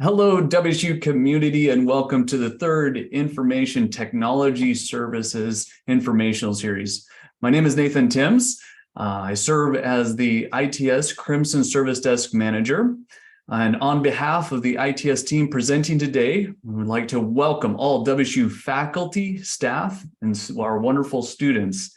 Hello, WSU community, and welcome to the third Information Technology Services Informational Series. My name is Nathan Timms. I serve as the ITS Crimson Service Desk Manager. And on behalf of the ITS team presenting today, we would like to welcome all WSU faculty, staff, and our wonderful students.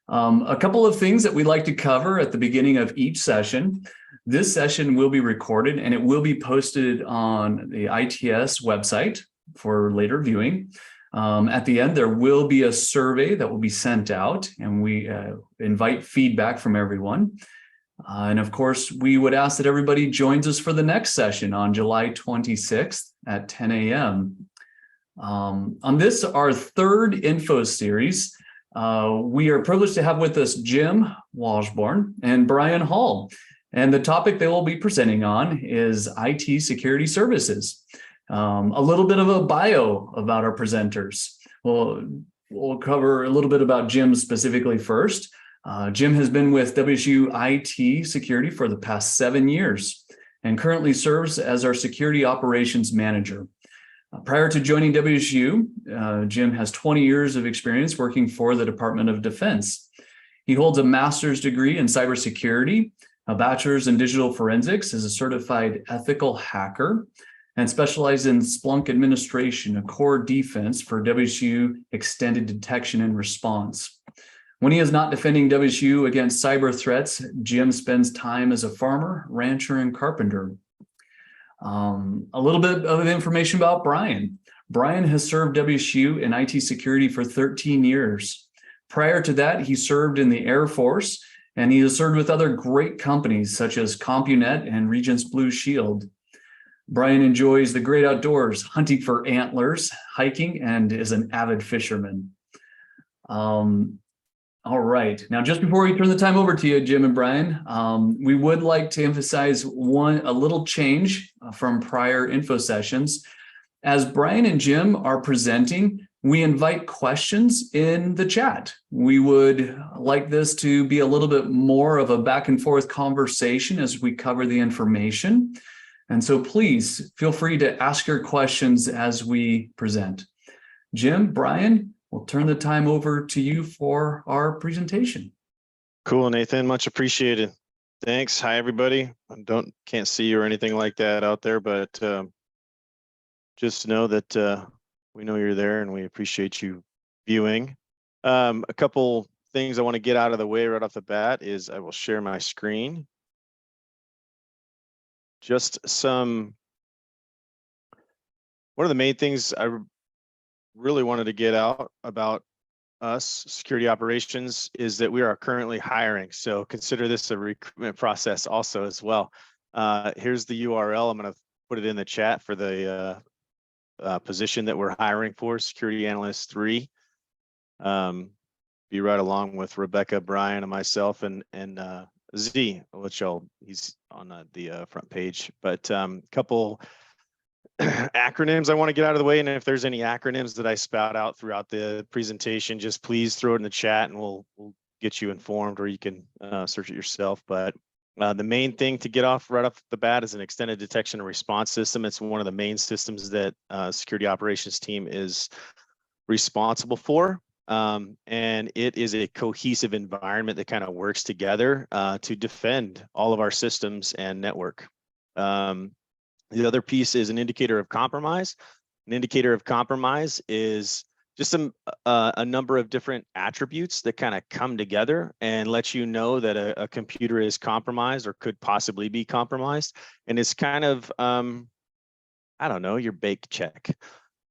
A couple of things that we'd like to cover at the beginning of each session. This session will be recorded and it will be posted on the ITS website for later viewing. At the end, there will be a survey that will be sent out, and we invite feedback from everyone. And of course, we would ask that everybody joins us for the next session on July 26th at 10 a.m. On this, our third info series, we are privileged to have with us Jim Walsborn and Brian Hall. And the topic they will be presenting on is IT security services. A little bit of a bio about our presenters. We'll cover a little bit about Jim specifically first. Jim has been with WSU IT security for the past 7 years and currently serves as our security operations manager. Prior to joining WSU, Jim has 20 years of experience working for the Department of Defense. He holds a master's degree in cybersecurity, a bachelor's in digital forensics, is a certified ethical hacker, and specialized in Splunk administration, a core defense for WSU extended detection and response. When he is not defending WSU against cyber threats, Jim spends time as a farmer, rancher, and carpenter. A little bit of information about Brian. Brian has served WSU in IT security for 13 years. Prior to that, he served in the Air Force, and he has served with other great companies such as CompuNet and Regents Blue Shield. Brian enjoys the great outdoors, hunting for antlers, hiking, and is an avid fisherman. All right. Now, just before we turn the time over to you, Jim and Brian, we would like to emphasize a little change from prior info sessions. As Brian and Jim are presenting, we invite questions in the chat. We would like this to be a little bit more of a back and forth conversation as we cover the information. And so please feel free to ask your questions as we present. Jim, Brian, we'll turn the time over to you for our presentation. Cool, Nathan, much appreciated. Thanks. Hi, everybody. Can't see you or anything like that out there, but just know that we know you're there and we appreciate you viewing. A couple things I want to get out of the way right off the bat is I will share my screen. One of the main things I really wanted to get out about us, security operations, is that we are currently hiring. So consider this a recruitment process also as well. Here's the URL. I'm going to put it in the chat for the position that we're hiring for, Security Analyst 3. Be right along with Rebecca, Brian, and myself, and Z, which he's on the front page. But couple acronyms I want to get out of the way, and if there's any acronyms that I spout out throughout the presentation, just please throw it in the chat and we'll get you informed, or you can search it yourself. But the main thing to get off right off the bat is an extended detection and response system. It's one of the main systems that security operations team is responsible for. And it is a cohesive environment that kind of works together to defend all of our systems and network. The other piece is an indicator of compromise. An indicator of compromise is just a number of different attributes that kind of come together and let you know that a computer is compromised or could possibly be compromised. And it's kind of, I don't know, your bake check.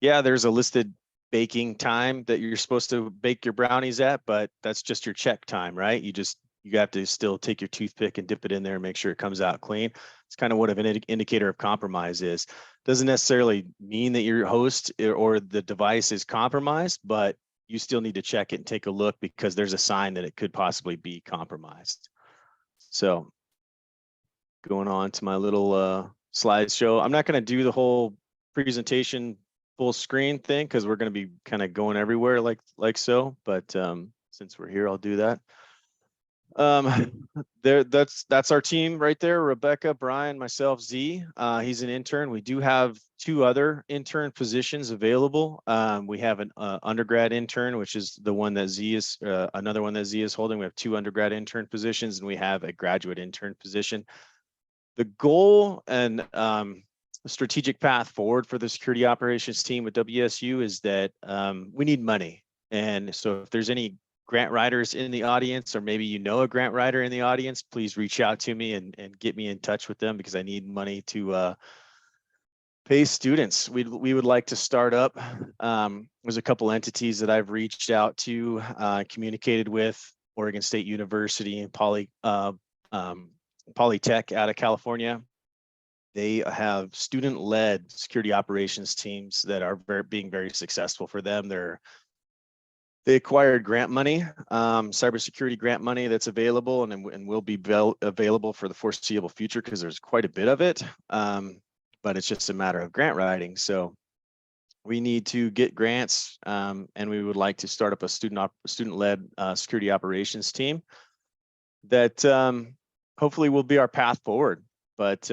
Yeah, there's a listed baking time that you're supposed to bake your brownies at, but that's just your check time, right? You have to still take your toothpick and dip it in there and make sure it comes out clean. It's kind of what an indicator of compromise is. Doesn't necessarily mean that your host or the device is compromised, but you still need to check it and take a look because there's a sign that it could possibly be compromised. So going on to my little slideshow. I'm not going to do the whole presentation full screen thing because we're going to be kind of going everywhere like so, but since we're here, I'll do that. That's our team right there. Rebecca, Brian, myself, Z. He's an intern. We do have 2 other intern positions available. We have an undergrad intern, which is the one that Z is, another one that Z is holding. We have 2 undergrad intern positions, and we have a graduate intern position. The goal and strategic path forward for the security operations team with WSU is that we need money. And so if there's any grant writers in the audience, or maybe you know a grant writer in the audience, please reach out to me and get me in touch with them, because I need money to pay students. We would like to start up. There's a couple entities that I've reached out to, communicated with, Oregon State University and Polytech out of California. They have student-led security operations teams that are being very successful for them. They acquired grant money, cybersecurity grant money that's available and will be available for the foreseeable future, because there's quite a bit of it. But it's just a matter of grant writing. So we need to get grants, and we would like to start up a student-led security operations team that hopefully will be our path forward. But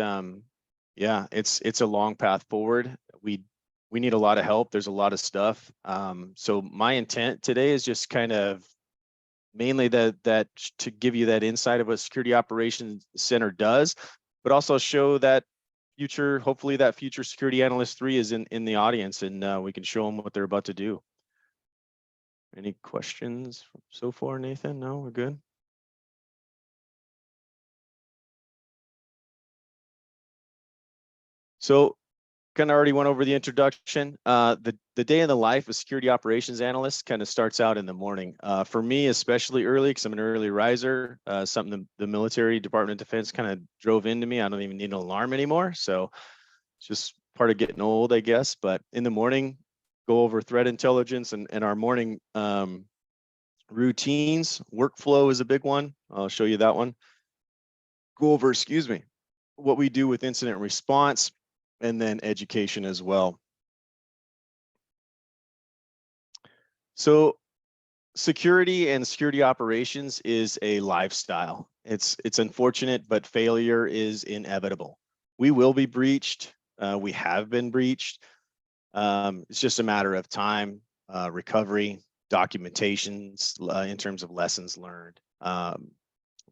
yeah, it's a long path forward. We need a lot of help. There's a lot of stuff. So my intent today is just kind of mainly that to give you that insight of what Security Operations Center does, but also show that hopefully that future Security Analyst 3 is in the audience, and we can show them what they're about to do. Any questions so far, Nathan? No, we're good. So kind of already went over the introduction. The day in the life of security operations analyst kind of starts out in the morning. For me, especially early, because I'm an early riser, something the military Department of Defense kind of drove into me. I don't even need an alarm anymore. So it's just part of getting old, I guess. But in the morning, go over threat intelligence and our morning routines. Workflow is a big one. I'll show you that one. Go over, what we do with incident response, and then education as well. So security and security operations is a lifestyle. It's unfortunate, but failure is inevitable. We will be breached. We have been breached. It's just a matter of time, recovery, documentations in terms of lessons learned.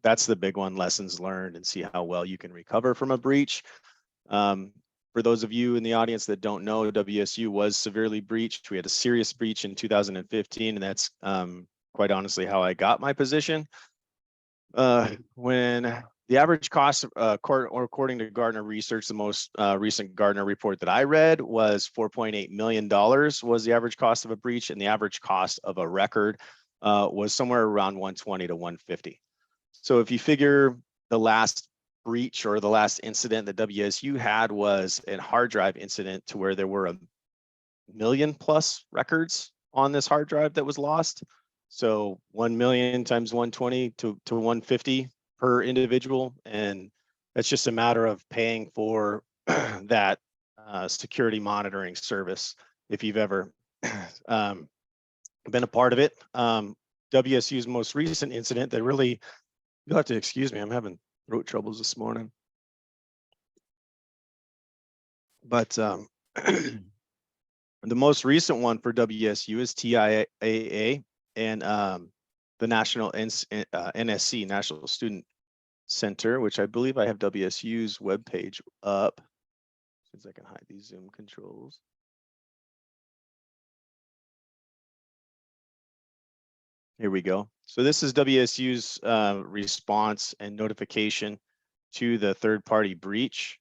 That's the big one, lessons learned, and see how well you can recover from a breach. For those of you in the audience that don't know, WSU was severely breached. We had a serious breach in 2015, and that's quite honestly how I got my position. When the average cost, according to Gartner Research, the most recent Gartner report that I read was $4.8 million was the average cost of a breach, and the average cost of a record was somewhere around 120 to 150. So if you figure the last breach or the last incident that WSU had was a hard drive incident to where there were 1 million plus records on this hard drive that was lost. So 1 million times 120 to 150 per individual. And that's just a matter of paying for that security monitoring service. If you've ever been a part of it, WSU's most recent incident that really, you'll have to excuse me, I'm having throat troubles this morning. But the most recent one for WSU is TIAA and the National NSC, National Student Center, which I believe I have WSU's webpage up. Since I can hide these Zoom controls. Here we go. So this is WSU's response and notification to the third-party breach.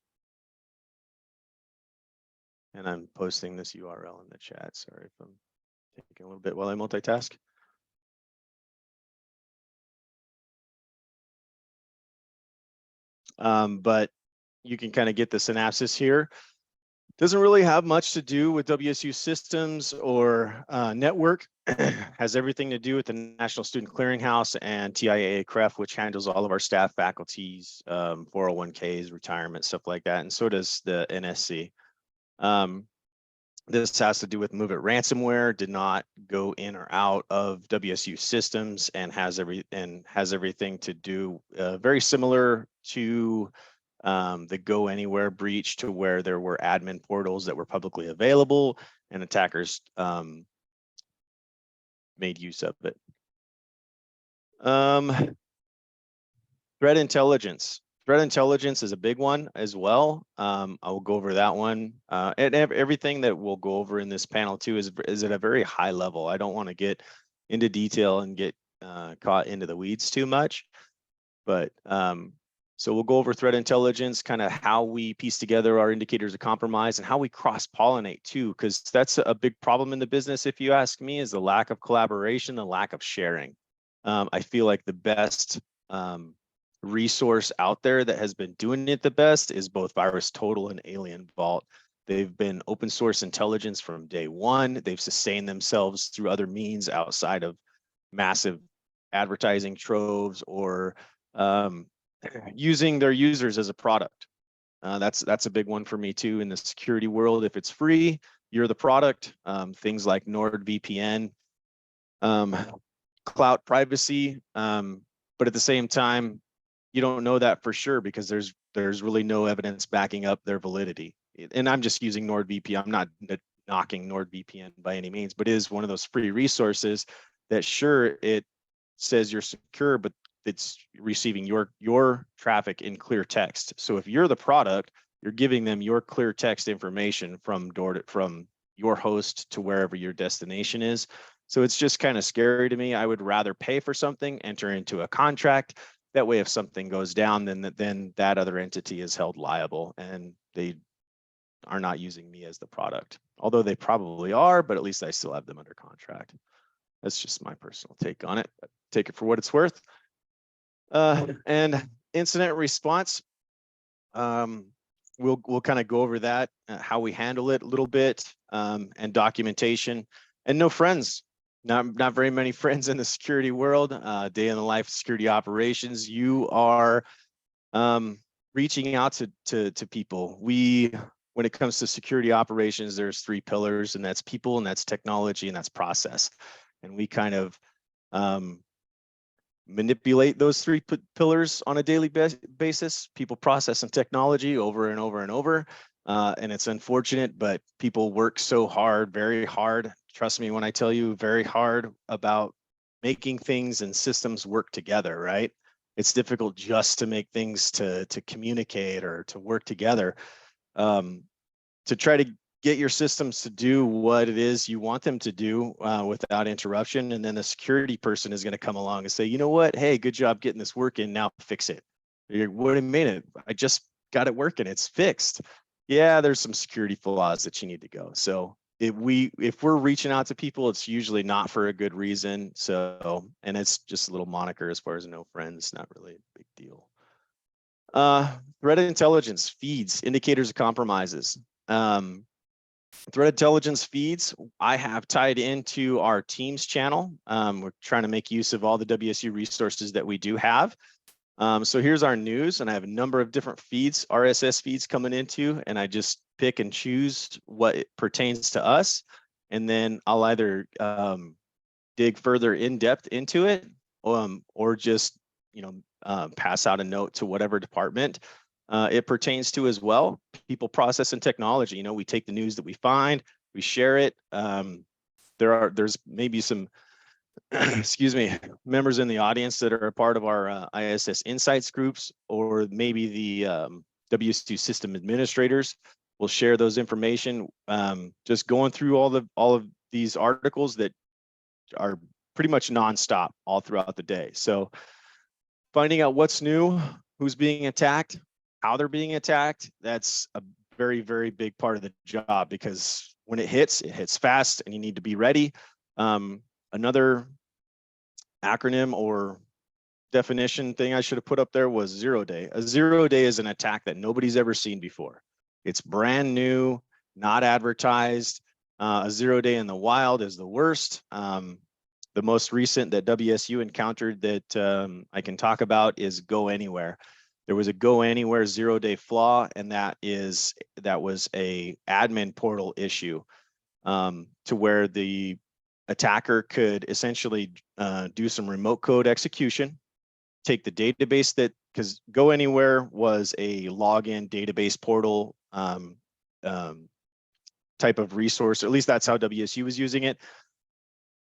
And I'm posting this URL in the chat. Sorry if I'm taking a little bit while I multitask. But you can kind of get the synopsis here. Doesn't really have much to do with WSU systems or network. Has everything to do with the National Student Clearinghouse and TIAA CREF, which handles all of our staff, faculties, 401ks, retirement, stuff like that. And so does the NSC. This has to do with Move It ransomware, did not go in or out of WSU systems, and has everything to do very similar to the Go Anywhere breach, to where there were admin portals that were publicly available and attackers made use of it. Threat intelligence. Threat intelligence is a big one as well. I will go over that one. And everything that we'll go over in this panel too is at a very high level. I don't want to get into detail and get caught into the weeds too much. But so we'll go over threat intelligence, kind of how we piece together our indicators of compromise and how we cross-pollinate too, because that's a big problem in the business, if you ask me, is the lack of collaboration, the lack of sharing. I feel like the best resource out there that has been doing it the best is both VirusTotal and Alien Vault. They've been open source intelligence from day one. They've sustained themselves through other means outside of massive advertising troves or using their users as a product. That's a big one for me too in the security world. If it's free, you're the product. Things like NordVPN, cloud privacy, but at the same time, you don't know that for sure because there's really no evidence backing up their validity. And I'm just using NordVPN. I'm not knocking NordVPN by any means, but it is one of those free resources that sure, it says you're secure, but it's receiving your traffic in clear text. So if you're the product, you're giving them your clear text information from your host to wherever your destination is. So it's just kind of scary to me. I would rather pay for something, enter into a contract. That way, if something goes down, then that other entity is held liable, and they are not using me as the product. Although they probably are, but at least I still have them under contract. That's just my personal take on it. But take it for what it's worth. And incident response, we'll kind of go over that, how we handle it a little bit, and documentation. And no friends. Not very many friends in the security world. Day in the life of security operations. You are reaching out to people. When it comes to security operations, there's 3 pillars, and that's people, and that's technology, and that's process. And we kind of manipulate those 3 pillars on a daily basis: people, process, and technology, over and over and over. And it's unfortunate, but people work so hard, very hard. Trust me when I tell you, very hard about making things and systems work together, right? It's difficult just to make things to communicate or to work together. To try to get your systems to do what it is you want them to do without interruption. And then the security person is going to come along and say, you know what? Hey, good job getting this working. Now fix it. What do you mean? I just got it working. It's fixed. Yeah, there's some security flaws that you need to go. So if we're reaching out to people, it's usually not for a good reason. So, and it's just a little moniker as far as no friends, not really a big deal. Threat intelligence feeds, indicators of compromises. Threat intelligence feeds I have tied into our Teams channel. We're trying to make use of all the WSU resources that we do have. So here's our news, and I have a number of different feeds, RSS feeds coming into, and I just pick and choose what it pertains to us. And then I'll either dig further in depth into it, or just, pass out a note to whatever department it pertains to as well. People, process, and technology. We take the news that we find, we share it. There's maybe some excuse me, members in the audience that are a part of our ISS Insights groups, or maybe the WSU system administrators will share those information. Just going through all of these articles that are pretty much nonstop all throughout the day. So finding out what's new, who's being attacked, how they're being attacked, that's a very, very big part of the job, because when it hits fast and you need to be ready. Another acronym or definition thing I should have put up there was 0 day. A 0 day is an attack that nobody's ever seen before. It's brand new, not advertised. A 0 day in the wild is the worst. The most recent that WSU encountered that I can talk about is Go Anywhere. There was a Go Anywhere 0 day flaw, and that was a admin portal issue. to where the attacker could essentially do some remote code execution, take the database that, because Go Anywhere was a login database portal type of resource, or at least that's how WSU was using it.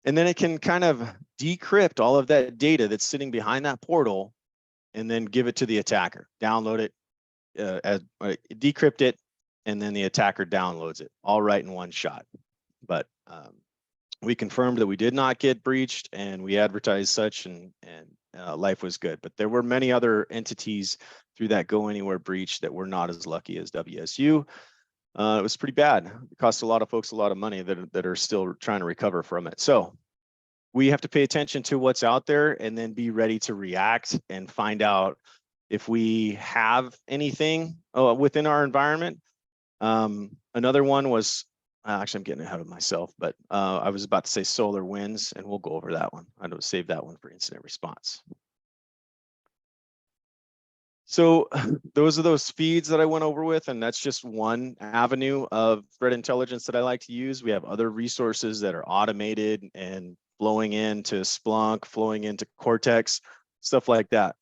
And then it can kind of decrypt all of that data that's sitting behind that portal and then give it to the attacker, download it, decrypt it, and then the attacker downloads it, all right in one shot. But we confirmed that we did not get breached, and we advertised such, and life was good. But there were many other entities through that Go Anywhere breach that were not as lucky as WSU. It was pretty bad. It cost a lot of folks a lot of money that are still trying to recover from it. So we have to pay attention to what's out there and then be ready to react and find out if we have anything within our environment. Another one was, actually I'm getting ahead of myself, but I was about to say solar winds, and we'll go over that one. I don't save that one for incident response. So those are those feeds that I went over with, and that's just one avenue of threat intelligence that I like to use. We have other resources that are automated and flowing into Splunk, flowing into Cortex, stuff like that.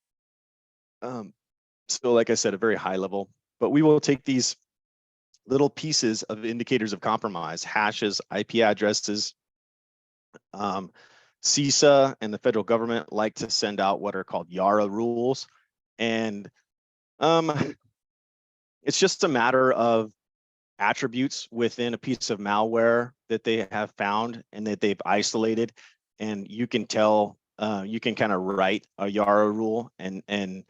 So like I said, a very high level, but we will take these little pieces of indicators of compromise, hashes, IP addresses. CISA and the federal government like to send out what are called YARA rules. And it's just a matter of attributes within a piece of malware that they have found and that they've isolated. And you can tell, you can kind of write a YARA rule, and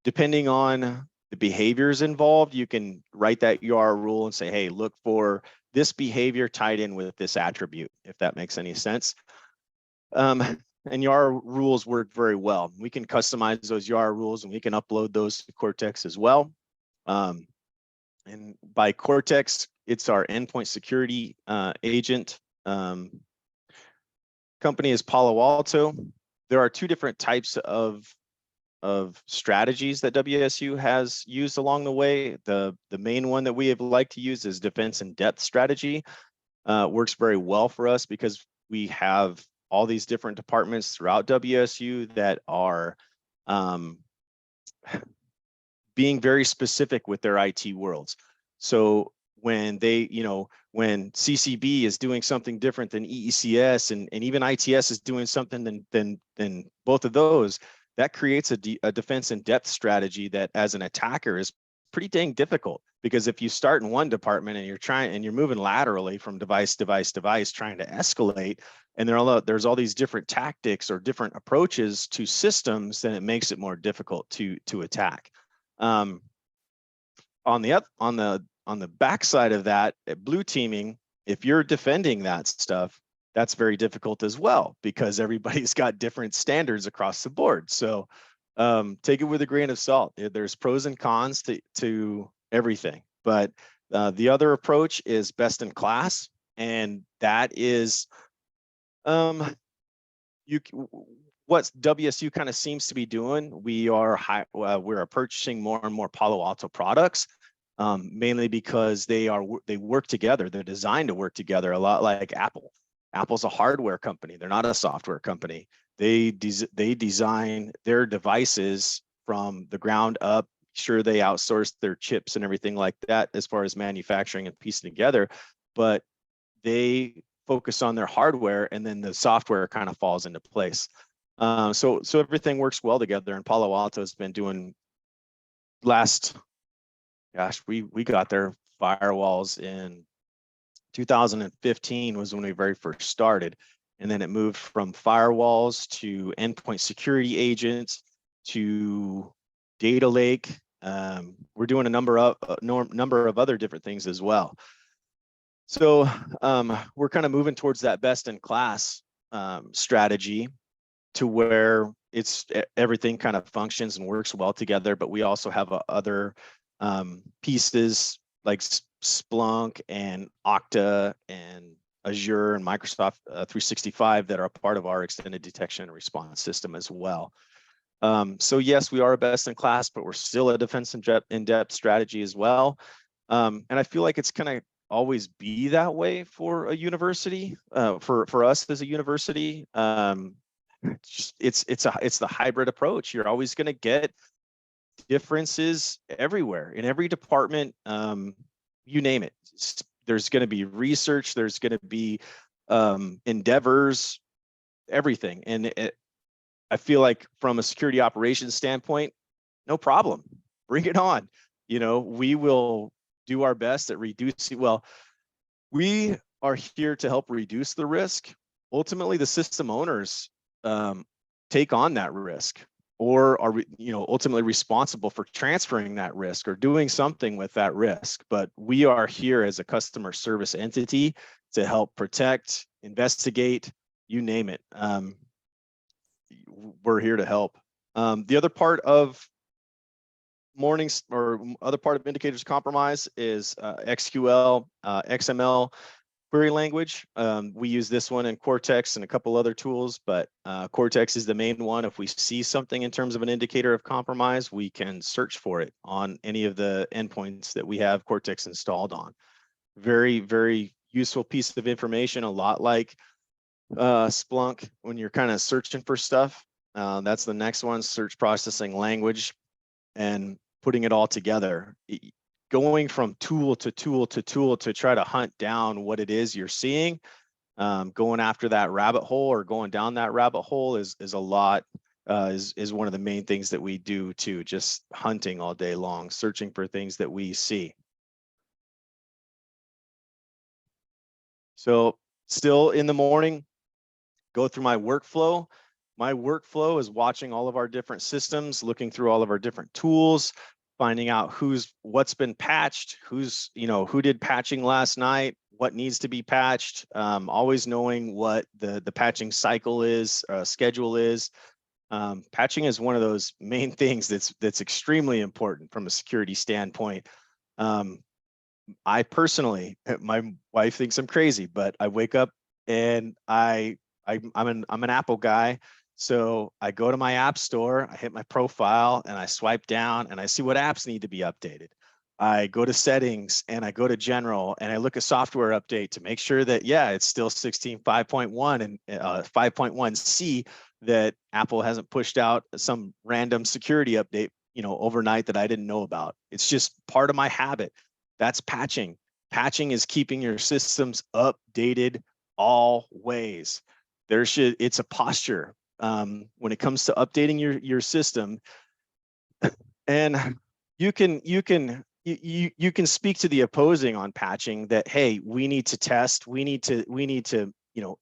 depending on the behaviors involved, you can write that YARA rule and say, hey, look for this behavior tied in with this attribute, if that makes any sense. And YARA rules work very well. We can customize those YARA rules, and we can upload those to Cortex as well. And by Cortex, it's our endpoint security agent. Company is Palo Alto. There are two different types of strategies that WSU has used along the way. The main one that we have liked to use is defense in depth strategy. Works very well for us because we have all these different departments throughout WSU that are being very specific with their IT worlds. So when they, when CCB is doing something different than EECS, and even ITS is doing something than both of those, that creates a defense in depth strategy that as an attacker is pretty dang difficult, because if you start in one department and you're moving laterally from device to device trying to escalate, and there's all these different tactics or different approaches to systems, then it makes it more difficult to attack. On the backside of that, blue teaming, if you're defending that stuff, that's very difficult as well, because everybody's got different standards across the board. So take it with a grain of salt. There's pros and cons to everything, but the other approach is best in class, and that is what WSU kind of seems to be doing. We're purchasing more and more Palo Alto products, mainly because they work together. They're designed to work together, a lot like Apple. Apple's a hardware company. They're not a software company. They design their devices from the ground up. Sure, they outsource their chips and everything like that as far as manufacturing and piecing together, but they focus on their hardware, and then the software kind of falls into place. So everything works well together. And Palo Alto has been doing we got their firewalls in 2015 was when we very first started. And then it moved from firewalls to endpoint security agents to data lake. We're doing a number of other different things as well. So we're kind of moving towards that best in class strategy, to where everything kind of functions and works well together. But we also have other pieces like Splunk and Okta and Azure and Microsoft 365 that are a part of our extended detection and response system as well. So yes, we are a best in class, but we're still a defense in depth strategy as well. And I feel like it's kind of always be that way for a university, for us as a university. It's the hybrid approach. You're always going to get differences everywhere in every department. You name it. There's going to be research. There's going to be endeavors, everything. And I feel like from a security operations standpoint, no problem. Bring it on. We will do our best at reducing. Well, we are here to help reduce the risk. Ultimately, the system owners take on that risk, or are ultimately responsible for transferring that risk or doing something with that risk. But we are here as a customer service entity to help protect, investigate, you name it. We're here to help. The other part of indicators of compromise is XQL, XML query language. We use this one in Cortex and a couple other tools, but Cortex is the main one. If we see something in terms of an indicator of compromise, we can search for it on any of the endpoints that we have Cortex installed on. Very, very useful piece of information, a lot like Splunk when you're kind of searching for stuff. That's the next one, search processing language, and putting it all together, going from tool to tool to tool to try to hunt down what it is you're seeing. Going after that rabbit hole or going down that rabbit hole is a lot, is one of the main things that we do too, just hunting all day long, searching for things that we see. So still in the morning, go through my workflow. My workflow is watching all of our different systems, looking through all of our different tools, finding out what's been patched, who did patching last night, what needs to be patched, always knowing what the patching cycle is, schedule is. Patching is one of those main things that's extremely important from a security standpoint. I personally, my wife thinks I'm crazy, but I wake up and I'm an Apple guy. So I go to my app store, I hit my profile and I swipe down and I see what apps need to be updated. I go to settings and I go to general and I look at software update to make sure that, yeah, it's still 16.5.1 and 5.1C, that Apple hasn't pushed out some random security update, overnight that I didn't know about. It's just part of my habit. That's patching. Patching is keeping your systems updated always. It's a posture. When it comes to updating your system, and you can speak to the opposing on patching that, hey, we need to test, we need to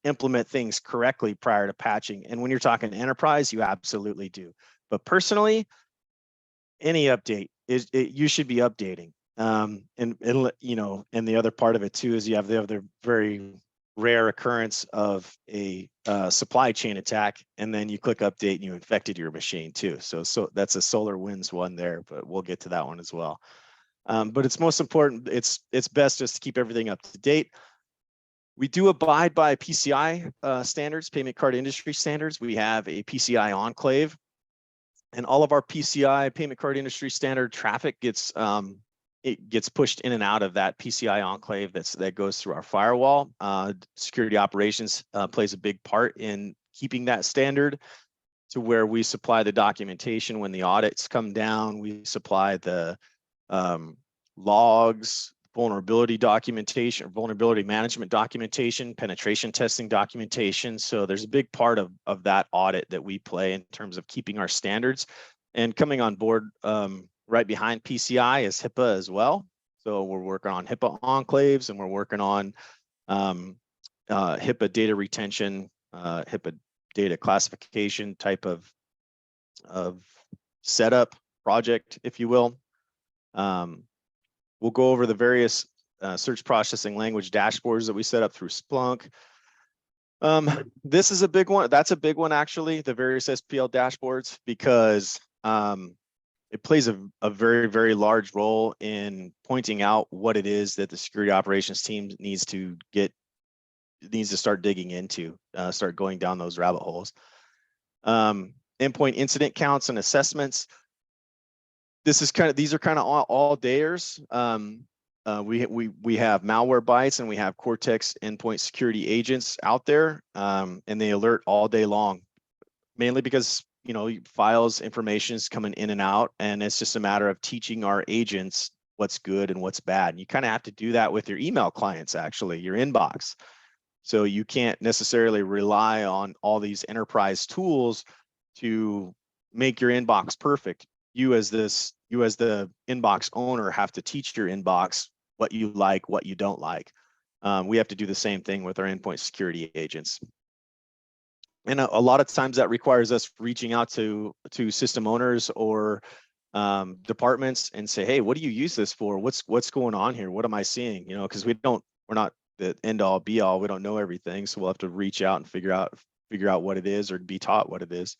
implement things correctly prior to patching. And when you're talking enterprise, you absolutely do. But personally, any update you should be updating. And the other part of it too is you have the other very rare occurrence of a supply chain attack, and then you click update and you infected your machine too. So that's a SolarWinds one there, but we'll get to that one as well. But it's most important, it's best just to keep everything up to date. We do abide by PCI standards, payment card industry standards. We have a PCI enclave, and all of our PCI, payment card industry standard traffic gets pushed in and out of that PCI enclave that goes through our firewall. Security operations plays a big part in keeping that standard, to where we supply the documentation when the audits come down. We supply the logs, vulnerability documentation, or vulnerability management documentation, penetration testing documentation. So there's a big part of that audit that we play in terms of keeping our standards. And coming on board right behind PCI is HIPAA as well. So we're working on HIPAA enclaves, and we're working on HIPAA data retention, HIPAA data classification type of setup project, if you will. We'll go over the various search processing language dashboards that we set up through Splunk. This is a big one. That's a big one, actually, the various SPL dashboards, because it plays a very, very large role in pointing out what it is that the security operations team needs to start digging into, start going down those rabbit holes. Endpoint incident counts and assessments. These are kind of all dayers. we have malware bytes and we have Cortex endpoint security agents out there, and they alert all day long, mainly because files, information is coming in and out, and it's just a matter of teaching our agents what's good and what's bad. And you kind of have to do that with your email clients, actually, your inbox. So you can't necessarily rely on all these enterprise tools to make your inbox perfect. You as the inbox owner have to teach your inbox what you like, what you don't like. We have to do the same thing with our endpoint security agents. And a lot of times that requires us reaching out to system owners or departments and say, hey, what do you use this for? What's going on here? What am I seeing? Because we're not the end all be all. We don't know everything, so we'll have to reach out and figure out what it is, or be taught what it is.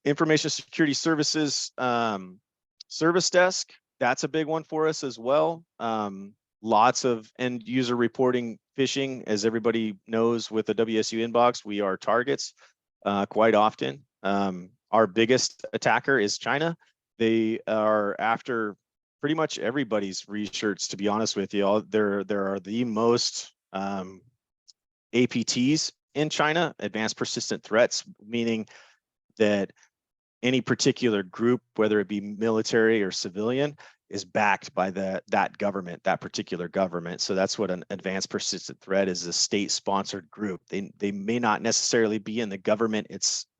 Information security services, service desk, that's a big one for us as well. Lots of end user reporting phishing. As everybody knows, with the WSU inbox, we are targets quite often. Our biggest attacker is China. They are after pretty much everybody's research, to be honest with you. There are the most APTs in China, advanced persistent threats, meaning that any particular group, whether it be military or civilian, is backed by that government, that particular government. So that's what an advanced persistent threat is, a state-sponsored group. They may not necessarily be in the government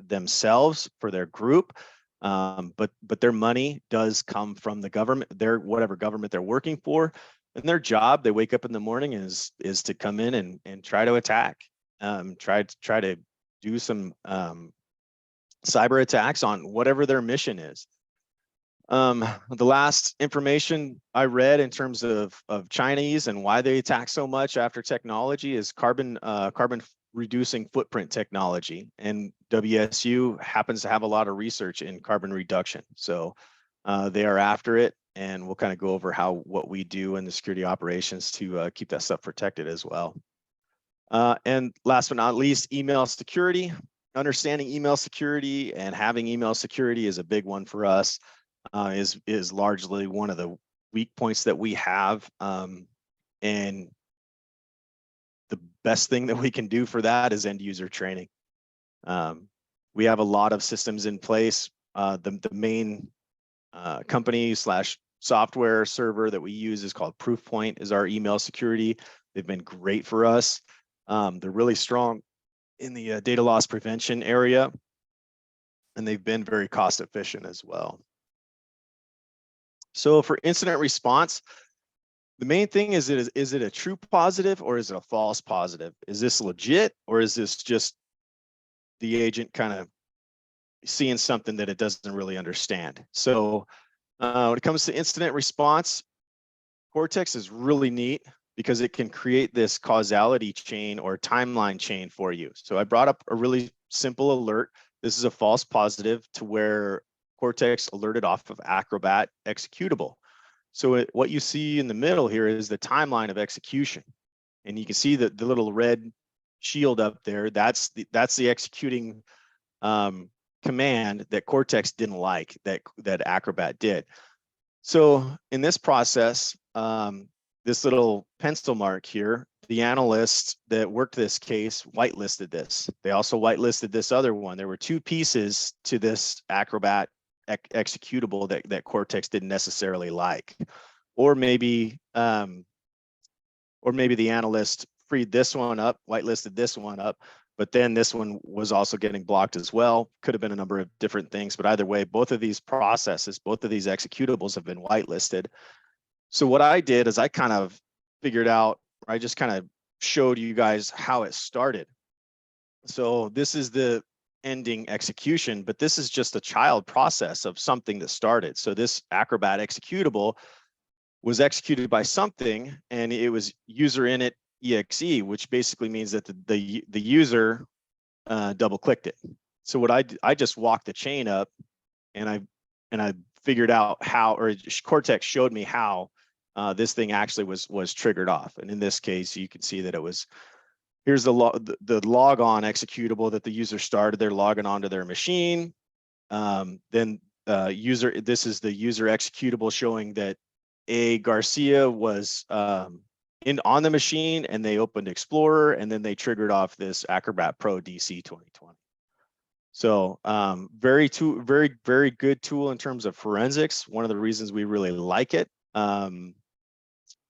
themselves for their group, but their money does come from the government, whatever government they're working for. And their job, they wake up in the morning, is to come in and try to attack, try to do some cyber attacks on whatever their mission is. The last information I read in terms of Chinese and why they attack so much after technology is carbon reducing footprint technology, and WSU happens to have a lot of research in carbon reduction, so they are after it, and we'll kind of go over what we do in the security operations to keep that stuff protected as well. And last but not least, email security. Understanding email security and having email security is a big one for us. Is largely one of the weak points that we have, and the best thing that we can do for that is end user training. We have a lot of systems in place. The main company / software server that we use is called Proofpoint, is our email security. They've been great for us. They're really strong in the data loss prevention area, and they've been very cost efficient as well. So for incident response, the main thing is it a true positive or is it a false positive? Is this legit, or is this just the agent kind of seeing something that it doesn't really understand? So when it comes to incident response, Cortex is really neat because it can create this causality chain or timeline chain for you. So I brought up a really simple alert. This is a false positive to where Cortex alerted off of Acrobat executable. So what you see in the middle here is the timeline of execution. And you can see that the little red shield up there, that's the executing command that Cortex didn't like, that Acrobat did. So in this process, this little pencil mark here, the analyst that worked this case whitelisted this. They also whitelisted this other one. There were two pieces to this Acrobat executable that Cortex didn't necessarily like, or maybe the analyst freed this one up, whitelisted this one up, but then this one was also getting blocked as well. Could have been a number of different things, but either way, both of these processes, both of these executables have been whitelisted. So what I did is I kind of figured out, I just kind of showed you guys how it started. So this is the ending execution, but this is just a child process of something that started. So this Acrobat executable was executed by something, and it was user init exe, which basically means that the user double clicked it. So what I just walked the chain up, and I figured out how, or Cortex showed me how this thing actually was triggered off. And in this case, you can see that it was, here's the logon executable that the user started. They're logging onto their machine. Then this is the user executable showing that a Garcia was on the machine, and they opened Explorer, and then they triggered off this Acrobat Pro DC 2020. So very good tool in terms of forensics. One of the reasons we really like it.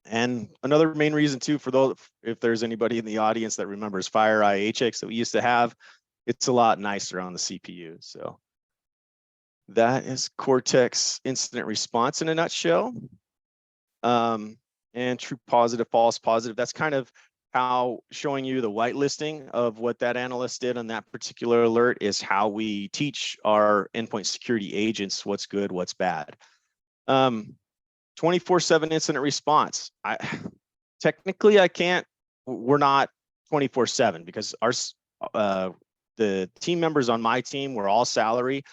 And another main reason too, for those, if there's anybody in the audience that remembers Fire IHX that we used to have, it's a lot nicer on the CPU. So that is Cortex incident response in a nutshell. And true positive, false positive. That's kind of how showing you the whitelisting of what that analyst did on that particular alert is how we teach our endpoint security agents what's good, what's bad. 24/7 incident response. Technically I can't, we're not 24/7 because the team members on my team, we're all salary.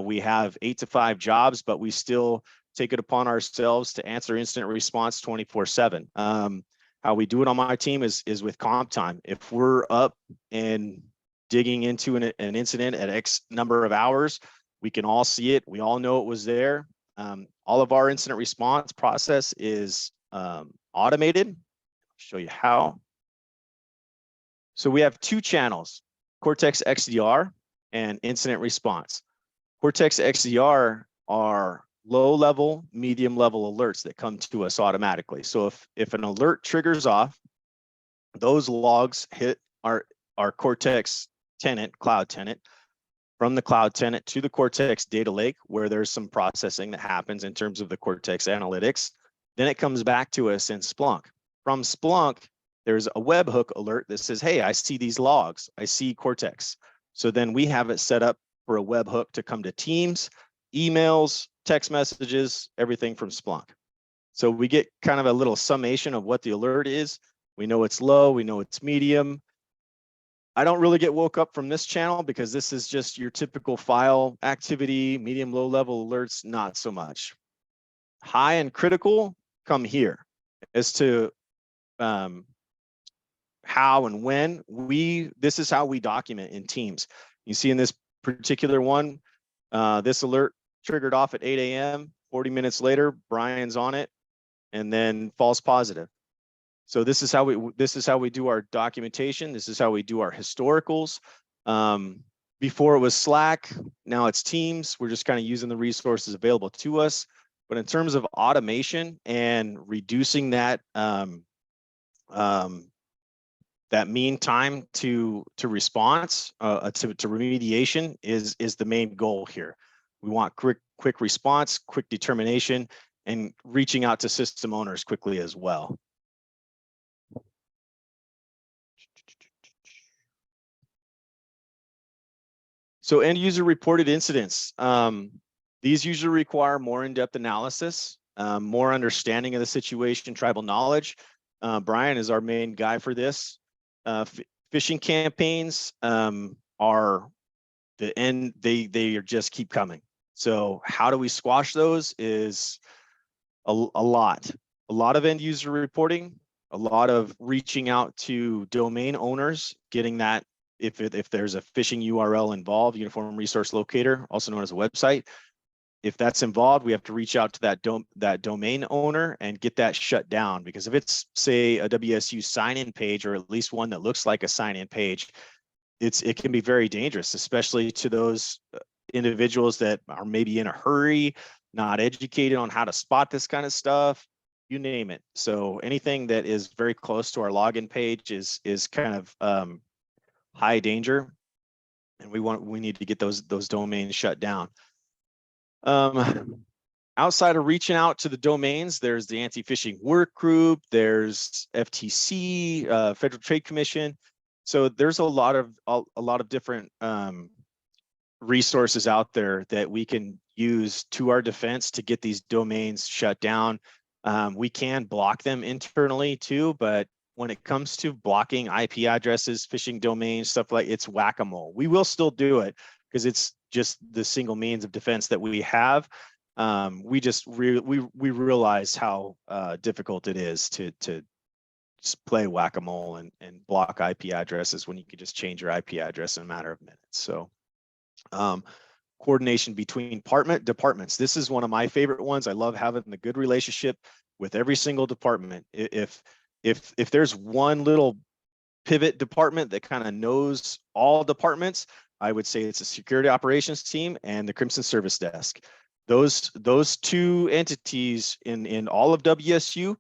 We have 8 to 5 jobs, but we still take it upon ourselves to answer incident response 24/7. How we do it on my team is with comp time. If we're up and digging into an incident at X number of hours, we can all see it. We all know it was there. All of our incident response process is automated. I'll show you how. So we have 2 channels, Cortex XDR and incident response. Cortex XDR are low-level, medium-level alerts that come to us automatically. So if an alert triggers off, those logs hit our Cortex tenant, cloud tenant, from the cloud tenant to the Cortex data lake, where there's some processing that happens in terms of the Cortex analytics. Then it comes back to us in Splunk. From Splunk, there's a webhook alert that says, hey, I see these logs, I see Cortex. So then we have it set up for a webhook to come to Teams, emails, text messages, everything from Splunk. So we get kind of a little summation of what the alert is. We know it's low, we know it's medium. I don't really get woke up from this channel because this is just your typical file activity, medium, low level alerts, not so much. High and critical come here as to how and when this is how we document in Teams. You see in this particular one, this alert triggered off at 8 a.m. 40 minutes later, Brian's on it, and then false positive. So this is how we do our documentation. This is how we do our historicals. Before it was Slack, now it's Teams. We're just kind of using the resources available to us. But in terms of automation and reducing that that mean time to response, to remediation is the main goal here. We want quick response, quick determination, and reaching out to system owners quickly as well. So end user reported incidents. These usually require more in-depth analysis, more understanding of the situation, tribal knowledge. Brian is our main guy for this. Phishing campaigns are the end, they just keep coming. So how do we squash those is a lot of end user reporting, a lot of reaching out to domain owners, getting that if there's a phishing URL involved, Uniform Resource Locator, also known as a website. If that's involved, we have to reach out to that domain owner and get that shut down. Because if it's, say, a WSU sign-in page, or at least one that looks like a sign-in page, it can be very dangerous, especially to those individuals that are maybe in a hurry, not educated on how to spot this kind of stuff, you name it. So anything that is very close to our login page is kind of high danger, and we need to get those domains shut down. Outside of reaching out to the domains, there's the anti-phishing work group, there's FTC, Federal Trade Commission. So there's a lot of different resources out there that we can use to our defense to get these domains shut down. We can block them internally too, but when it comes to blocking IP addresses, phishing domains, stuff like, it's whack-a-mole. We will still do it because it's just the single means of defense that we have. We realize how difficult it is to just play whack-a-mole and block IP addresses when you can just change your IP address in a matter of minutes. So coordination between departments. This is one of my favorite ones. I love having the good relationship with every single department. If there's one little pivot department that kind of knows all departments, I would say it's a security operations team and the Crimson Service Desk. Those two entities in all of WSU,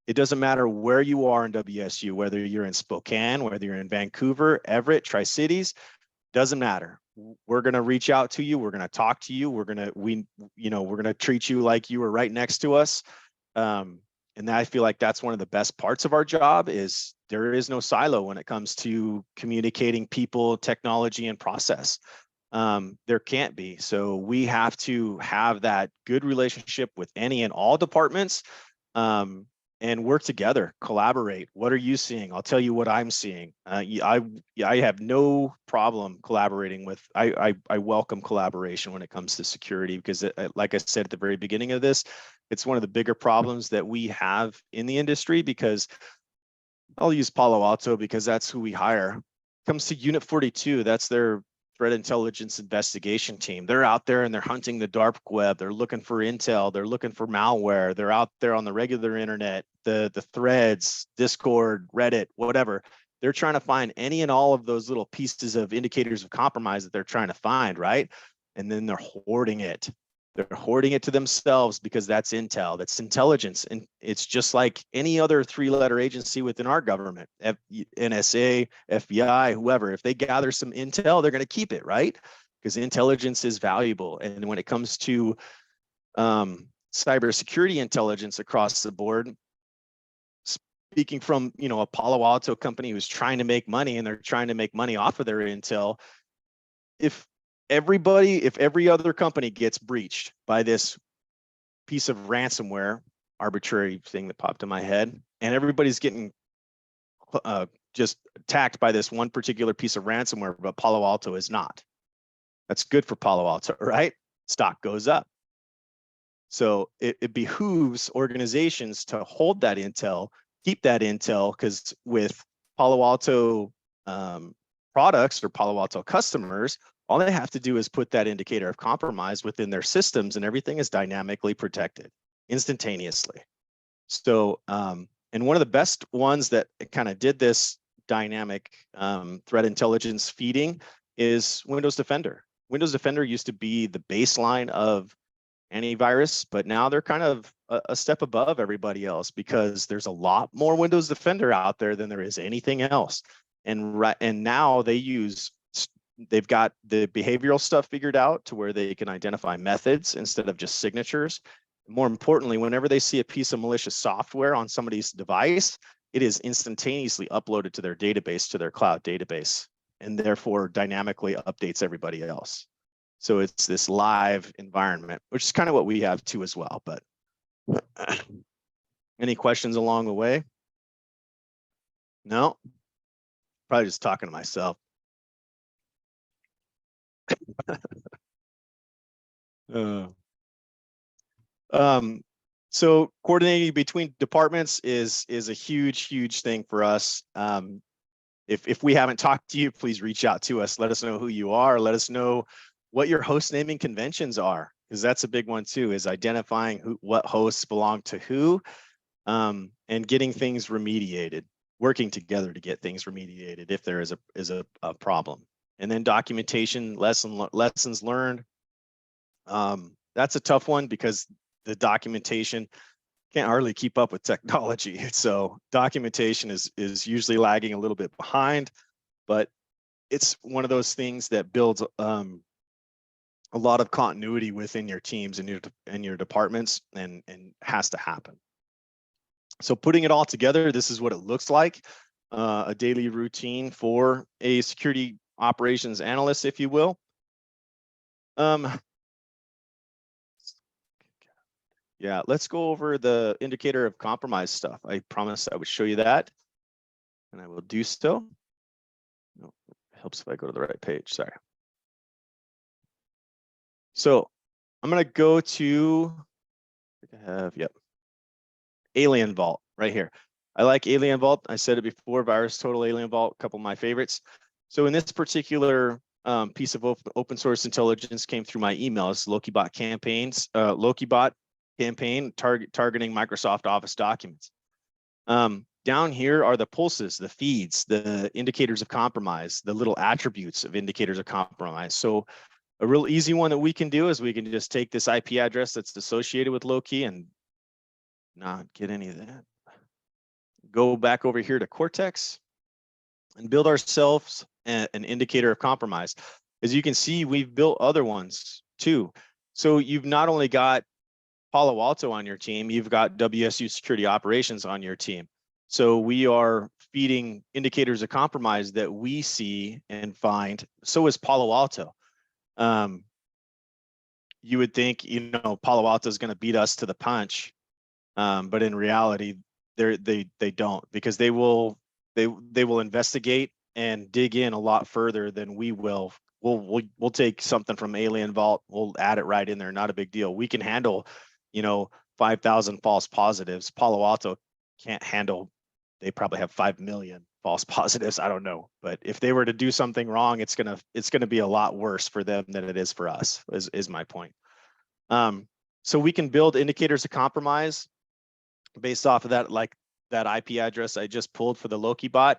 it doesn't matter where you are in WSU, whether you're in Spokane, whether you're in Vancouver, Everett, Tri-Cities, doesn't matter. We're going to reach out to you. We're going to talk to you. We're going to treat you like you were right next to us. And I feel like that's one of the best parts of our job is there is no silo when it comes to communicating people, technology, and process. There can't be. So we have to have that good relationship with any and all departments, and work together, collaborate. What are you seeing? I'll tell you what I'm seeing. I have no problem collaborating with, I welcome collaboration when it comes to security, because like I said at the very beginning of this, it's one of the bigger problems that we have in the industry, because I'll use Palo Alto because that's who we hire. It comes to Unit 42, that's their threat intelligence investigation team. They're out there and they're hunting the dark web. They're looking for intel. They're looking for malware. They're out there on the regular internet, the threads, Discord, Reddit, whatever. They're trying to find any and all of those little pieces of indicators of compromise that they're trying to find, right? And then they're hoarding it. They're hoarding it to themselves because that's intel, that's intelligence. And it's just like any other three-letter agency within our government, NSA, FBI, whoever. If they gather some intel, they're going to keep it, right? Because intelligence is valuable. And when it comes to cybersecurity intelligence across the board, speaking from, a Palo Alto company who's trying to make money, and they're trying to make money off of their intel, if every other company gets breached by this piece of ransomware, arbitrary thing that popped in my head, and everybody's getting just attacked by this one particular piece of ransomware, but Palo Alto is not. That's good for Palo Alto, right? Stock goes up. So it behooves organizations to hold that intel, keep that intel, because with Palo Alto products or Palo Alto customers, all they have to do is put that indicator of compromise within their systems, and everything is dynamically protected instantaneously. So, and one of the best ones that kind of did this dynamic threat intelligence feeding is Windows Defender. Windows Defender used to be the baseline of antivirus, but now they're kind of a step above everybody else, because there's a lot more Windows Defender out there than there is anything else. And now they've got the behavioral stuff figured out to where they can identify methods instead of just signatures. More importantly, whenever they see a piece of malicious software on somebody's device, it is instantaneously uploaded to their database, to their cloud database, and therefore dynamically updates everybody else. So it's this live environment, which is kind of what we have too as well. But any questions along the way? No? Probably just talking to myself. So coordinating between departments is a huge thing for us. If we haven't talked to you, please reach out to us. Let us know who you are. Let us know what your host naming conventions are, because that's a big one too, is identifying what hosts belong to who, and getting things remediated, working together to get things remediated if there is a problem. And then documentation, lessons learned. That's a tough one, because the documentation can't hardly keep up with technology. So documentation is usually lagging a little bit behind, but it's one of those things that builds a lot of continuity within your teams and your departments, and has to happen. So putting it all together, this is what it looks like, a daily routine for a security operations analyst, if you will. Yeah, let's go over the indicator of compromise stuff. I promised I would show you that, and I will do so. No, it helps if I go to the right page, sorry. So I'm gonna go to, Alien Vault right here. I like Alien Vault. I said it before, Virus Total, Alien Vault, a couple of my favorites. So in this particular piece of open source intelligence came through my emails. Lokibot campaigns, Lokibot campaign targeting Microsoft Office documents. Down here are the pulses, the feeds, the indicators of compromise, the little attributes of indicators of compromise. So a real easy one that we can do is we can just take this IP address that's associated with Loki and not get any of that. Go back over here to Cortex and build ourselves an indicator of compromise. As you can see, we've built other ones too. So you've not only got Palo Alto on your team, you've got WSU Security Operations on your team. So we are feeding indicators of compromise that we see and find. So is Palo Alto. You would think, Palo Alto is going to beat us to the punch, but in reality, they don't, because they will investigate and dig in a lot further than we will. We'll take something from Alien Vault, we'll add it right in there, not a big deal. We can handle 5,000 false positives. Palo Alto can't handle, they probably have 5 million false positives. I don't know, but if they were to do something wrong, it's gonna be a lot worse for them than it is for us, is my point. So we can build indicators of compromise based off of that, like that IP address I just pulled for the Loki bot.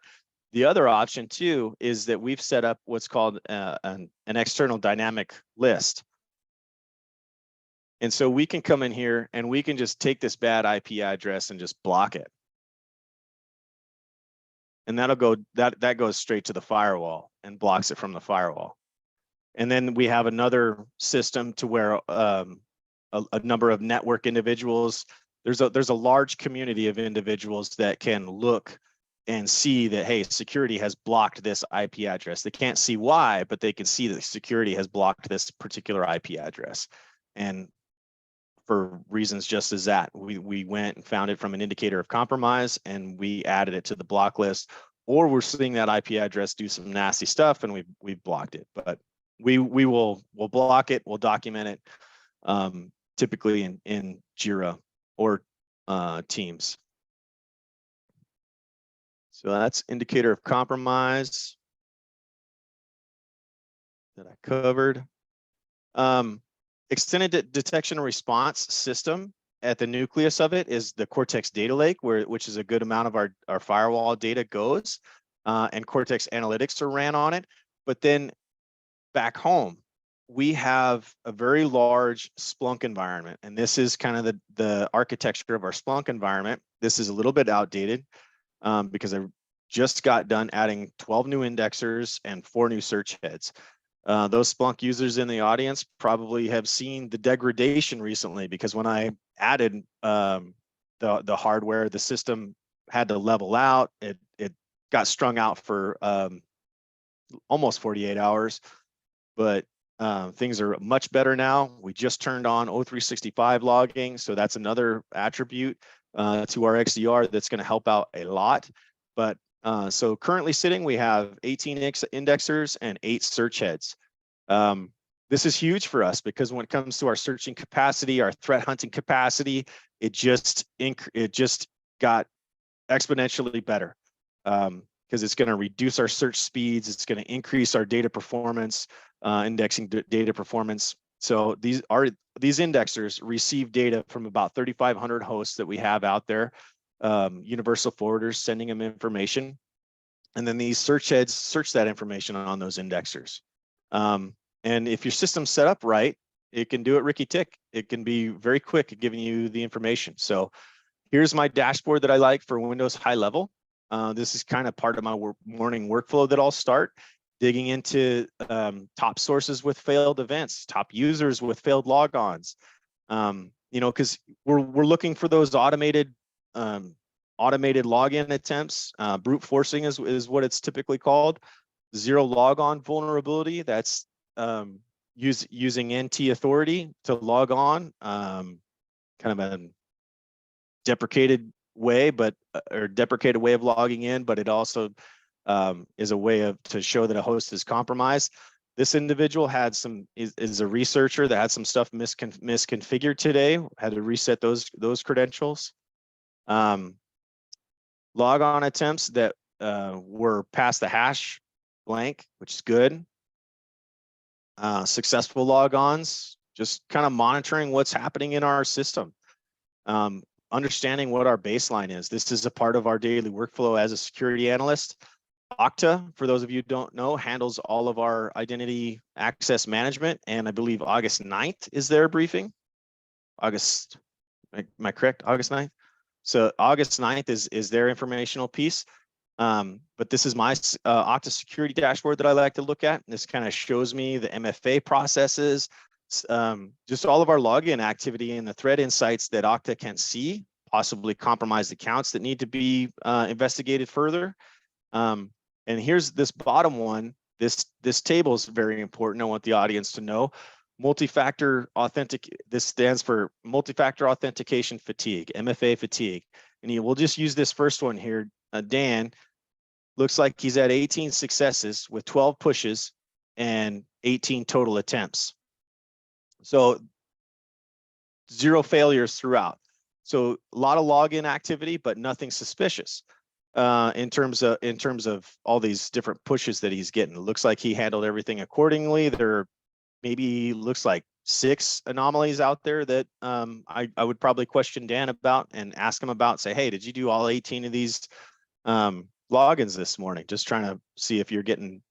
The other option too is that we've set up what's called an external dynamic list. And so we can come in here and we can just take this bad IP address and just block it. And that goes straight to the firewall and blocks it from the firewall. And then we have another system to where a number of network individuals, there's a large community of individuals that can look and see that, hey, security has blocked this IP address. They can't see why, but they can see that security has blocked this particular IP address. And for reasons just as that, we went and found it from an indicator of compromise and we added it to the block list, or we're seeing that IP address do some nasty stuff and we've blocked it. But we'll block it, we'll document it, typically in Jira or Teams. So that's indicator of compromise that I covered. Extended detection and response system, at the nucleus of it is the Cortex data lake, which is a good amount of our firewall data goes, and Cortex analytics are ran on it. But then back home, we have a very large Splunk environment, and this is kind of the architecture of our Splunk environment. This is a little bit outdated because I just got done adding 12 new indexers and 4 new search heads. Those Splunk users in the audience probably have seen the degradation recently, because when I added the hardware, the system had to level out. It got strung out for almost 48 hours, but things are much better now. We just turned on O365 logging, so that's another attribute to our XDR that's going to help out a lot. But so currently sitting, we have 18 indexers and 8 search heads. This is huge for us because when it comes to our searching capacity, our threat hunting capacity, it just got exponentially better, because it's going to reduce our search speeds. It's going to increase our data performance, indexing data performance. So these indexers receive data from about 3,500 hosts that we have out there, universal forwarders sending them information. And then these search heads search that information on those indexers. And if your system's set up right, it can do it Ricky Tick. It can be very quick at giving you the information. So here's my dashboard that I like for Windows High Level. This is kind of part of my morning workflow that I'll start digging into top sources with failed events, top users with failed logons. Because we're looking for those automated login attempts. Brute forcing is what it's typically called. Zero logon vulnerability. That's using NT authority to log on. Kind of a deprecated way, or deprecated way of logging in, but it also is a way to show that a host is compromised. This individual is a researcher that had some stuff misconfigured today, had to reset those credentials. Logon attempts that were past the hash blank, which is good. successful logons, just kind of monitoring what's happening in our system, understanding what our baseline is. This is a part of our daily workflow as a security analyst. Okta, for those of you who don't know, handles all of our identity access management, and I believe August 9th is their briefing. August, am I correct? August 9th? So August 9th is their informational piece. But this is my Okta security dashboard that I like to look at. This kind of shows me the MFA processes, just all of our login activity and the threat insights that Okta can see, possibly compromised accounts that need to be investigated further. And here's this bottom one. This table is very important. I want the audience to know. Multi-factor authentic. This stands for multi-factor authentication fatigue, MFA fatigue. And we'll just use this first one here. Dan looks like he's at 18 successes with 12 pushes and 18 total attempts. So 0 failures throughout. So a lot of login activity, but nothing suspicious. In terms of all these different pushes that he's getting. It looks like he handled everything accordingly. There maybe looks like 6 anomalies out there that I would probably question Dan about and ask him about, say, hey, did you do all 18 of these logins this morning? Just trying to see if you're getting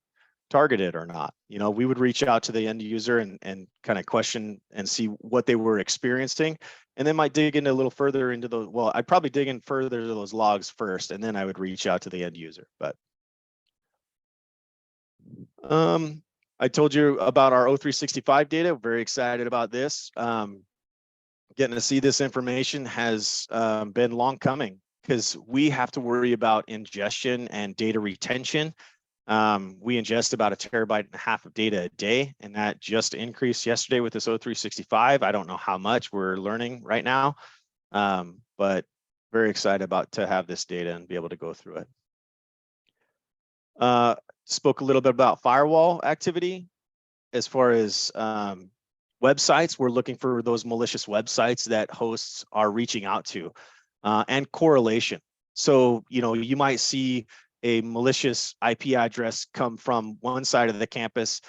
targeted or not. We would reach out to the end user and kind of question and see what they were experiencing. And then might dig in a little further into the, well, I'd probably dig in further to those logs first, and then I would reach out to the end user. But I told you about our O365 data. We're very excited about this. Getting to see this information has been long coming because we have to worry about ingestion and data retention. We ingest about 1.5 terabytes of data a day, and that just increased yesterday with this O365. I don't know how much we're learning right now, but very excited about to have this data and be able to go through it. Spoke a little bit about firewall activity. As far as websites, we're looking for those malicious websites that hosts are reaching out to, and correlation. So, you might see a malicious IP address come from one side of the campus,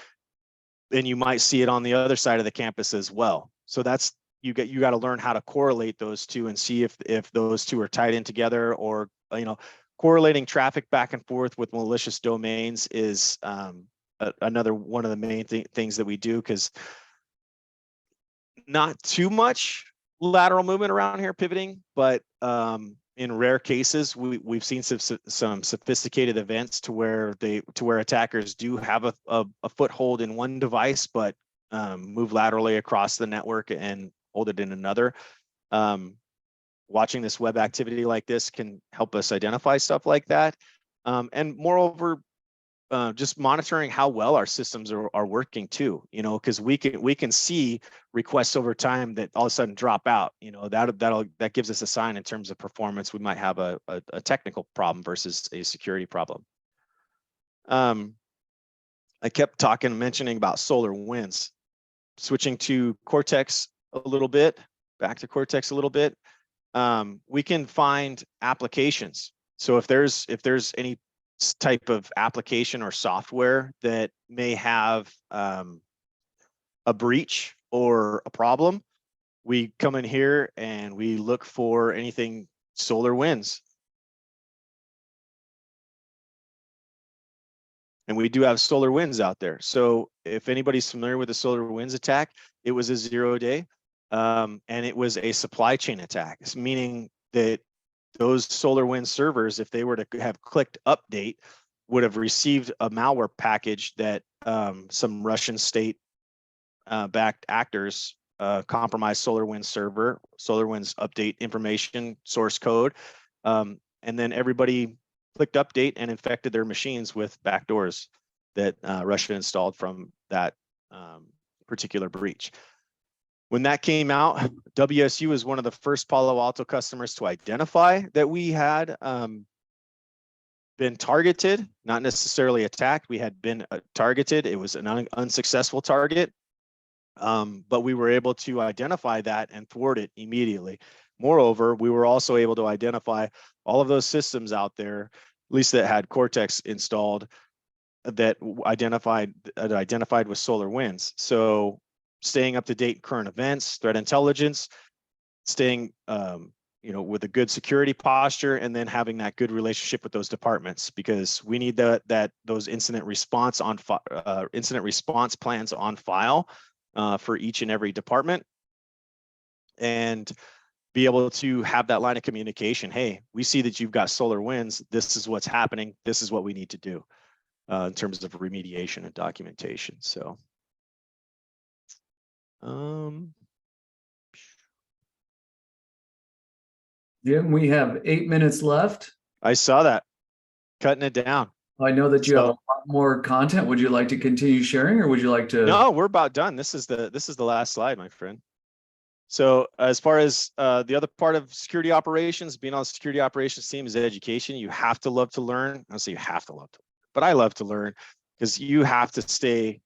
and you might see it on the other side of the campus as well. So that's you got to learn how to correlate those two and see if those two are tied in together, or correlating traffic back and forth with malicious domains is another one of the main things that we do, because not too much lateral movement around here pivoting, but in rare cases, we've seen some sophisticated events to where attackers do have a foothold in one device, but move laterally across the network and hold it in another. Watching this web activity like this can help us identify stuff like that. And moreover, just monitoring how well our systems are working too, because we can see requests over time that all of a sudden drop out. That gives us a sign in terms of performance. We might have a technical problem versus a security problem. I kept mentioning about SolarWinds. Switching to Cortex a little bit, back to Cortex a little bit. We can find applications. So if there's any type of application or software that may have a breach or a problem, we come in here and we look for anything SolarWinds. And we do have SolarWinds out there. So if anybody's familiar with the SolarWinds attack, it was a 0-day, and it was a supply chain attack, meaning that those SolarWinds servers, if they were to have clicked update, would have received a malware package that some Russian state backed actors compromised SolarWinds server, SolarWinds update information, source code, and then everybody clicked update and infected their machines with backdoors that Russia installed from that particular breach. When that came out, WSU was one of the first Palo Alto customers to identify that we had been targeted, not necessarily attacked. We had been targeted. It was an unsuccessful target, but we were able to identify that and thwart it immediately. Moreover, we were also able to identify all of those systems out there, at least that had Cortex installed, that identified with SolarWinds. So staying up to date, current events, threat intelligence, staying with a good security posture, and then having that good relationship with those departments, because we need those incident response plans on file for each and every department, and be able to have that line of communication. Hey, we see that you've got SolarWinds. This is what's happening. This is what we need to do in terms of remediation and documentation. So, Jim, we have 8 minutes left. I saw that, cutting it down. I know that you have a lot more content. Would you like to continue sharing, or would you like to? No, we're about done. This is the last slide, my friend. So as far as the other part of security operations, being on the security operations team, is education. You have to love to learn. I say you have to love to, but I love to learn, because you have to stay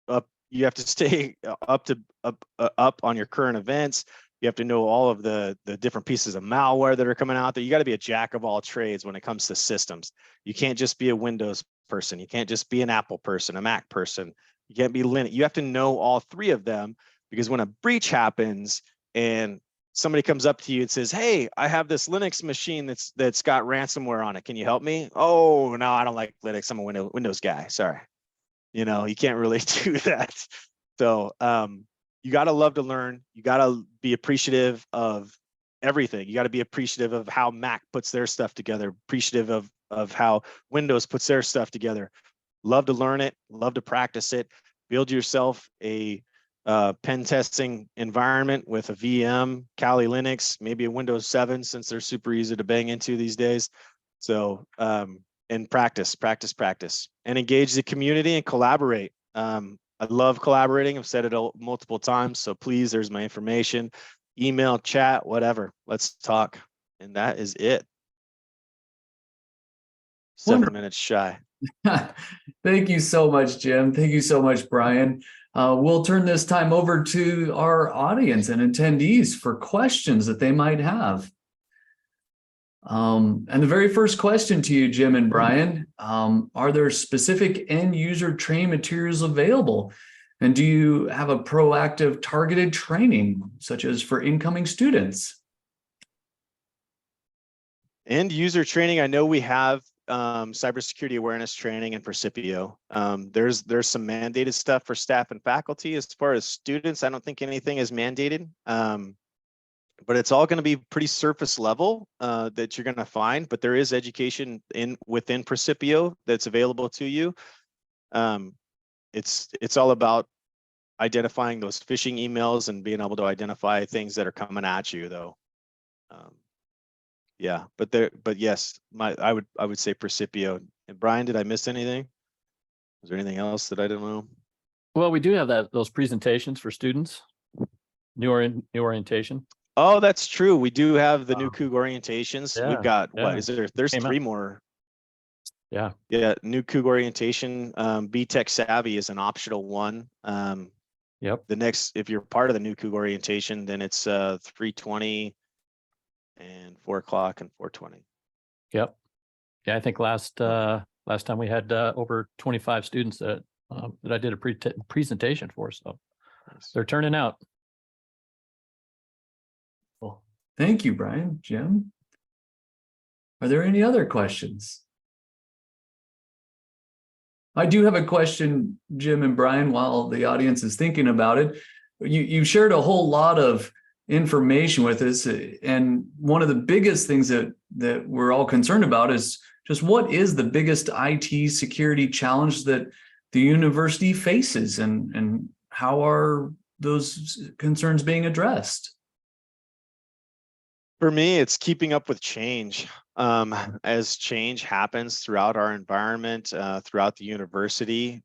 up. You have to stay up on your current events. You have to know all of the different pieces of malware that are coming out there. You got to be a jack of all trades when it comes to systems. You can't just be a Windows person. You can't just be an Apple person, a Mac person. You can't be Linux. You have to know all three of them, because when a breach happens and somebody comes up to you and says, "Hey, I have this Linux machine that's got ransomware on it. Can you help me?" "Oh, no, I don't like Linux. I'm a Windows guy. Sorry." You can't really do that. So you got to love to learn. You got to be appreciative of everything. You got to be appreciative of how Mac puts their stuff together, appreciative of how Windows puts their stuff together. Love to learn it, love to practice it. Build yourself a pen testing environment with a VM, Kali Linux, maybe a Windows 7, since they're super easy to bang into these days. So, and practice, and engage the community and collaborate. I love collaborating. I've said it multiple times. So please, there's my information, email, chat, whatever. Let's talk. And that is it. 7 minutes shy. Thank you so much, Jim. Thank you so much, Brian. We'll turn this time over to our audience and attendees for questions that they might have. And the very first question to you, Jim and Brian, are there specific end user training materials available? And do you have a proactive targeted training, such as for incoming students? End user training, I know we have cybersecurity awareness training and Percipio. There's some mandated stuff for staff and faculty. As far as students, I don't think anything is mandated. But it's all going to be pretty surface level that you're going to find. But there is education within Percipio that's available to you. It's all about identifying those phishing emails and being able to identify things that are coming at you, though. Yeah, but yes, I would say Percipio. And Brian, did I miss anything? Was there anything else that I didn't know? Well, we do have those presentations for students, new orientation. Oh, that's true. We do have the new COOG orientations. Yeah, We've got yeah. what is there? There's three more. Yeah. Yeah, new COOG orientation. Be Tech Savvy is an optional one. Yep. The next, if you're part of the new COOG orientation, then it's 3:20 and 4 o'clock and 4:20. Yep. Yeah, I think last time we had over 25 students that I did a presentation for, so Nice. they're turning out. Well, thank you, Brian. Jim, are there any other questions? I do have a question, Jim and Brian, while the audience is thinking about it. You shared a whole lot of information with us, and one of the biggest things that we're all concerned about is just what is the biggest IT security challenge that the university faces, and how are those concerns being addressed? For me, it's keeping up with change. As change happens throughout our environment, throughout the university,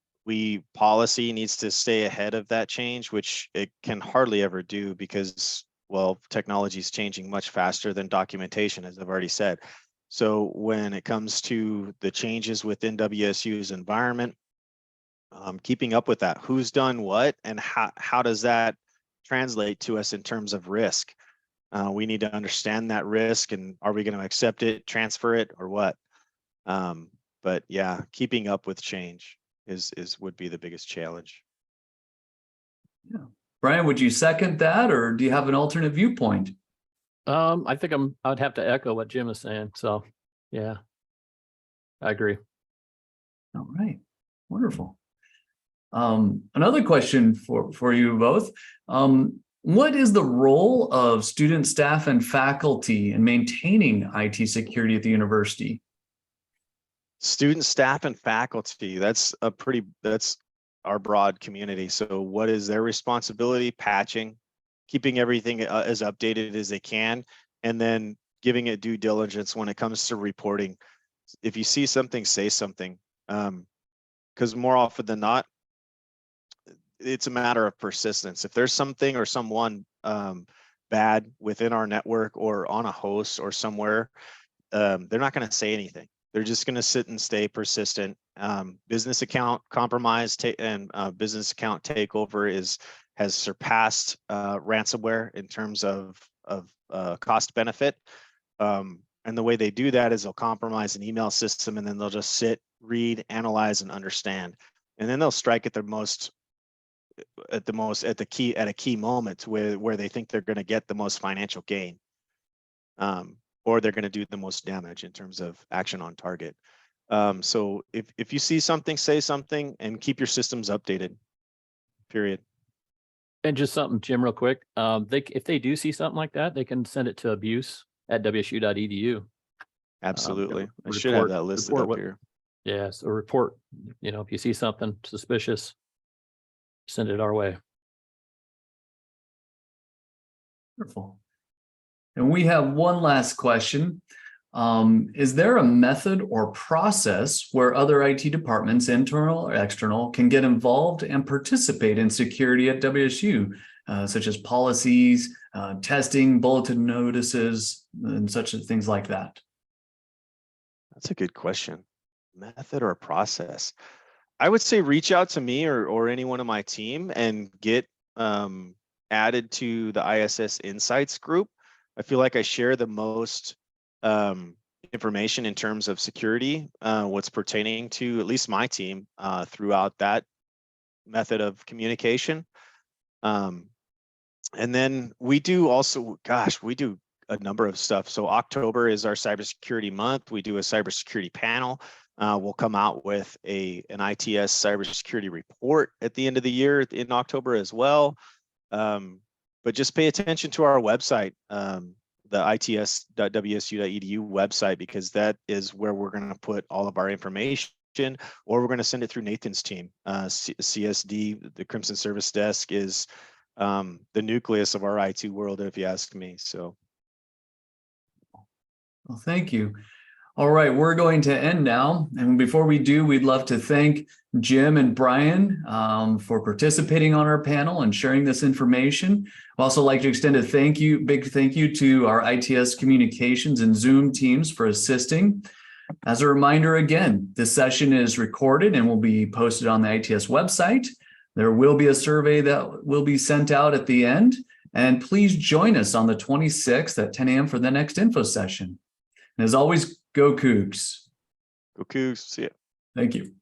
policy needs to stay ahead of that change, which it can hardly ever do because, well, technology is changing much faster than documentation, as I've already said. So when it comes to the changes within WSU's environment, keeping up with that, who's done what, and how does that translate to us in terms of risk? We need to understand that risk, and are we going to accept it, transfer it, or what? But yeah, keeping up with change is would be the biggest challenge. Yeah. Brian, would you second that, or do you have an alternate viewpoint? I think I'd have to echo what Jim is saying. So yeah, I agree. All right, wonderful. Another question for you both. What is the role of student, staff, and faculty in maintaining IT security at the university? Student, staff, and faculty, that's our broad community. So what is their responsibility? Patching, keeping everything as updated as they can, and then giving it due diligence when it comes to reporting. If you see something, say something, because more often than not, it's a matter of persistence. If there's something or someone bad within our network or on a host or somewhere, they're not going to say anything. They're just going to sit and stay persistent. Business account compromise and business account takeover has surpassed ransomware in terms of cost benefit. And the way they do that is they'll compromise an email system, and then they'll just sit, read, analyze, and understand. And then they'll strike at a key moment where they think they're going to get the most financial gain. Or they're going to do the most damage in terms of action on target. So if you see something, say something, and keep your systems updated, period. And just something, Jim, real quick. If they do see something like that, they can send it to abuse@wsu.edu. Absolutely. I should have that listed up here. Yeah, so report, if you see something suspicious, send it our way. Wonderful. And we have one last question. Is there a method or process where other IT departments, internal or external, can get involved and participate in security at WSU, such as policies, testing, bulletin notices, and such things like that? That's a good question. Method or process? I would say reach out to me or anyone on my team and get added to the ISS Insights group. I feel like I share the most information in terms of security, what's pertaining to at least my team throughout that method of communication. And then we do also, we do a number of stuff. So October is our cybersecurity month. We do a cybersecurity panel. We'll come out with an ITS cybersecurity report at the end of the year in October as well. But just pay attention to our website, the its.wsu.edu website, because that is where we're going to put all of our information, or we're going to send it through Nathan's team. CSD, the Crimson Service Desk, is the nucleus of our IT world, if you ask me. So, well, thank you. All right, we're going to end now. And before we do, we'd love to thank Jim and Brian for participating on our panel and sharing this information. I'd also like to extend a big thank you to our ITS communications and Zoom teams for assisting. As a reminder, again, this session is recorded and will be posted on the ITS website. There will be a survey that will be sent out at the end. And please join us on the 26th at 10 a.m. for the next info session. And as always, go Cougs. go Cougs. See ya. Thank you.